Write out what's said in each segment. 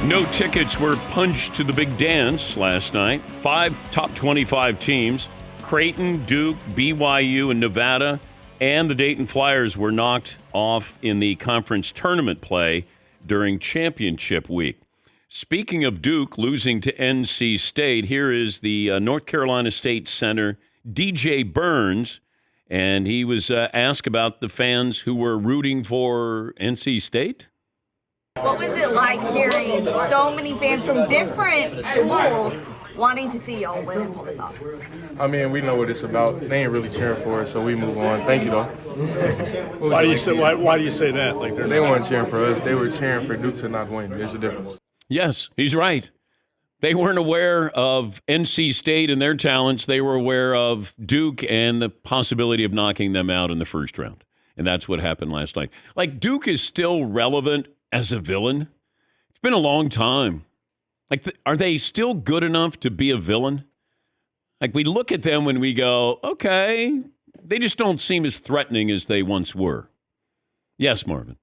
No tickets were punched to the big dance last night. 5 top 25 teams, Creighton, Duke, BYU, and Nevada, and the Dayton Flyers were knocked off in the conference tournament play during championship week. Speaking of Duke losing to NC State, here is the North Carolina State center, DJ Burns, and he was asked about the fans who were rooting for NC State. What was it like hearing so many fans from different schools wanting to see y'all win and pull this off? I mean, we know what it's about. They ain't really cheering for us, so we move on. Thank you, though. Why do you say that? Like they weren't cheering for us. They were cheering for Duke to not win. There's a difference. Yes, he's right. They weren't aware of NC State and their talents. They were aware of Duke and the possibility of knocking them out in the first round. And that's what happened last night. Like, Duke is still relevant as a villain. It's been a long time. Like, are they still good enough to be a villain? Like, we look at them and we go, okay, they just don't seem as threatening as they once were. Yes, Marvin.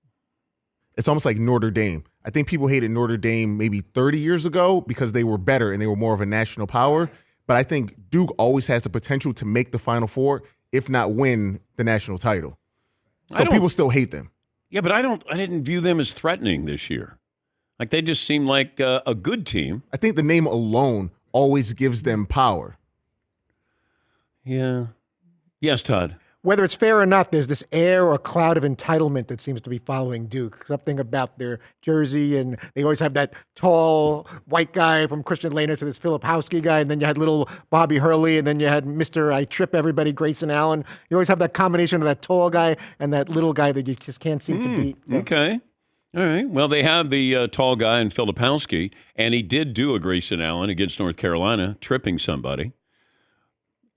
It's almost like Notre Dame. I think people hated Notre Dame maybe 30 years ago because they were better and they were more of a national power. But I think Duke always has the potential to make the Final Four, if not win the national title. So people still hate them. Yeah, but I didn't view them as threatening this year. Like, they just seem like a good team. I think the name alone always gives them power. Yeah. Yes, Todd. Whether it's fair or not, there's this air or cloud of entitlement that seems to be following Duke. Something about their jersey, and they always have that tall white guy from Christian Laettner to this Filipowski guy, and then you had little Bobby Hurley, and then you had Mr. I Trip Everybody, Grayson Allen. You always have that combination of that tall guy and that little guy that you just can't seem to beat. So. Okay. All right. Well, they have the tall guy in Filipowski, and he did do a Grayson Allen against North Carolina, tripping somebody.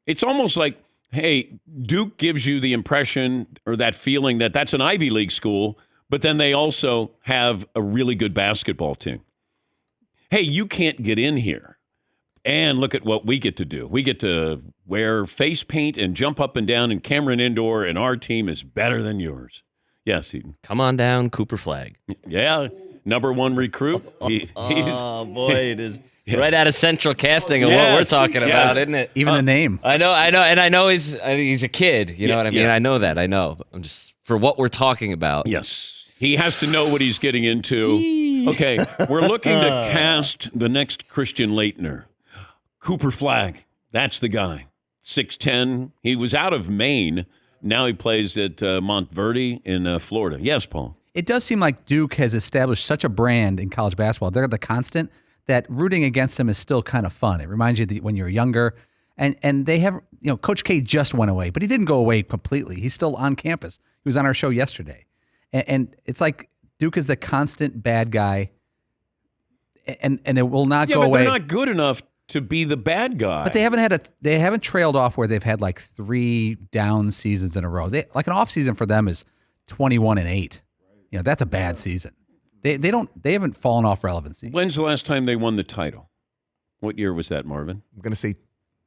It's almost like, hey, Duke gives you the impression or that feeling that that's an Ivy League school, but then they also have a really good basketball team. Hey, you can't get in here. And look at what we get to do. We get to wear face paint and jump up and down in Cameron Indoor, and our team is better than yours. Yes, Eden. Come on down, Cooper Flagg. Yeah, number one recruit. Oh, boy, it is. Yeah. Right out of central casting of what we're talking about, isn't it? Even the name. I know, and I know he's a kid. You know what I mean? I know that. I know. I'm just for what we're talking about. Yes, he has to know what he's getting into. Okay, we're looking to cast the next Christian Laettner, Cooper Flagg. That's the guy. 6'10". He was out of Maine. Now he plays at Montverde in Florida. Yes, Paul. It does seem like Duke has established such a brand in college basketball. They're the constant. That rooting against them is still kind of fun. It reminds you that when you're younger. And they have, Coach K just went away, but he didn't go away completely. He's still on campus. He was on our show yesterday. And it's like Duke is the constant bad guy, and it will not go away. Yeah, but they're not good enough to be the bad guy. But they haven't trailed off where they've had like 3 down seasons in a row. Like an off season for them is 21-8. That's a bad season. They haven't fallen off relevancy. When's the last time they won the title? What year was that, Marvin? I'm going to say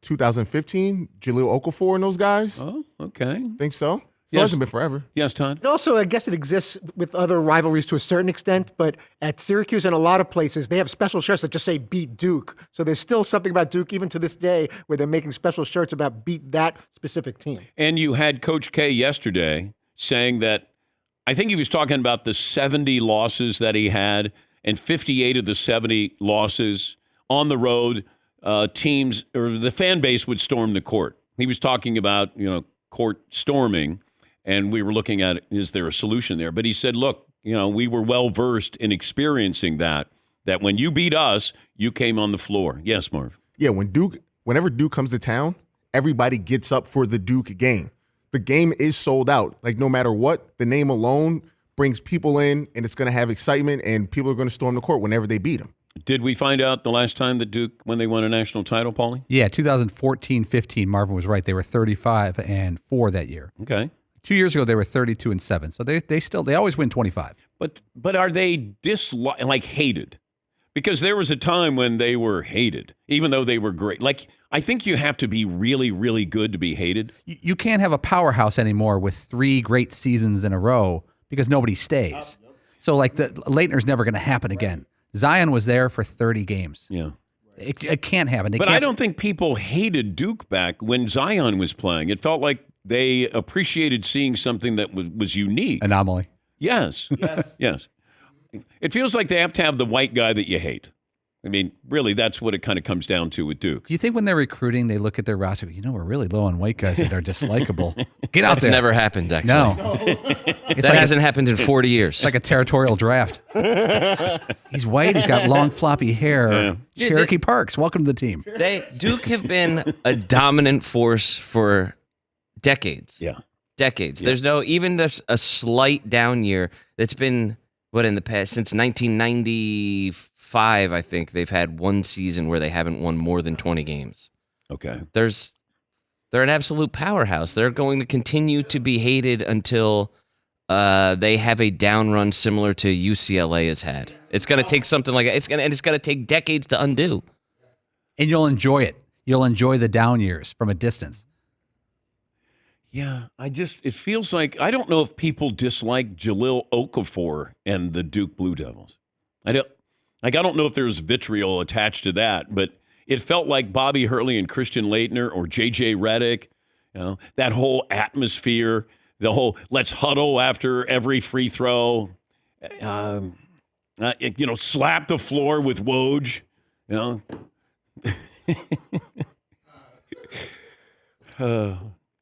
2015, Jahlil Okafor and those guys. Oh, okay. Think so. It hasn't been forever. Yes, Todd? And also, I guess it exists with other rivalries to a certain extent, but at Syracuse and a lot of places, they have special shirts that just say beat Duke. So there's still something about Duke, even to this day, where they're making special shirts about beat that specific team. And you had Coach K yesterday saying that I think he was talking about the 70 losses that he had, and 58 of the 70 losses on the road, teams or the fan base would storm the court. He was talking about, court storming, and we were looking at, is there a solution there? But he said, look, we were well-versed in experiencing that when you beat us, you came on the floor. Yes, Marv? Yeah, whenever Duke comes to town, everybody gets up for the Duke game. The game is sold out. Like, no matter what, the name alone brings people in, and it's going to have excitement, and people are going to storm the court whenever they beat them. Did we find out the last time that Duke, when they won a national title, Paulie? Yeah, 2014-15, Marvin was right. They were 35-4 that year. Okay. 2 years ago, they were 32-7. So they always win 25. But are they hated? Because there was a time when they were hated, even though they were great. Like, I think you have to be really, really good to be hated. You can't have a powerhouse anymore with 3 great seasons in a row because nobody stays. So, like, the Laettner's never going to happen again. Zion was there for 30 games. Yeah. It can't happen. But I don't think people hated Duke back when Zion was playing. It felt like they appreciated seeing something that was unique. Anomaly. Yes. Yes. It feels like they have to have the white guy that you hate. I mean, really, that's what it kind of comes down to with Duke. Do you think when they're recruiting, they look at their roster, we're really low on white guys that are dislikable? Get out That's there. never happened, actually. No. That hasn't happened in 40 years. It's like a territorial draft. He's white. He's got long, floppy hair. Yeah. Cherokee Parks, welcome to the team. Duke have been a dominant force for decades. Yeah. Decades. There's even a slight down year that's been, in the past, since 1995, I think, they've had one season where they haven't won more than 20 games. Okay. They're an absolute powerhouse. They're going to continue to be hated until they have a down run similar to UCLA has had. It's going to take something like that. It's going to take decades to undo. And you'll enjoy it. You'll enjoy the down years from a distance. Yeah, it feels like, I don't know if people dislike Jahlil Okafor and the Duke Blue Devils. I don't know if there's vitriol attached to that, but it felt like Bobby Hurley and Christian Laettner or J.J. Redick, that whole atmosphere, the whole let's huddle after every free throw, slap the floor with Woj,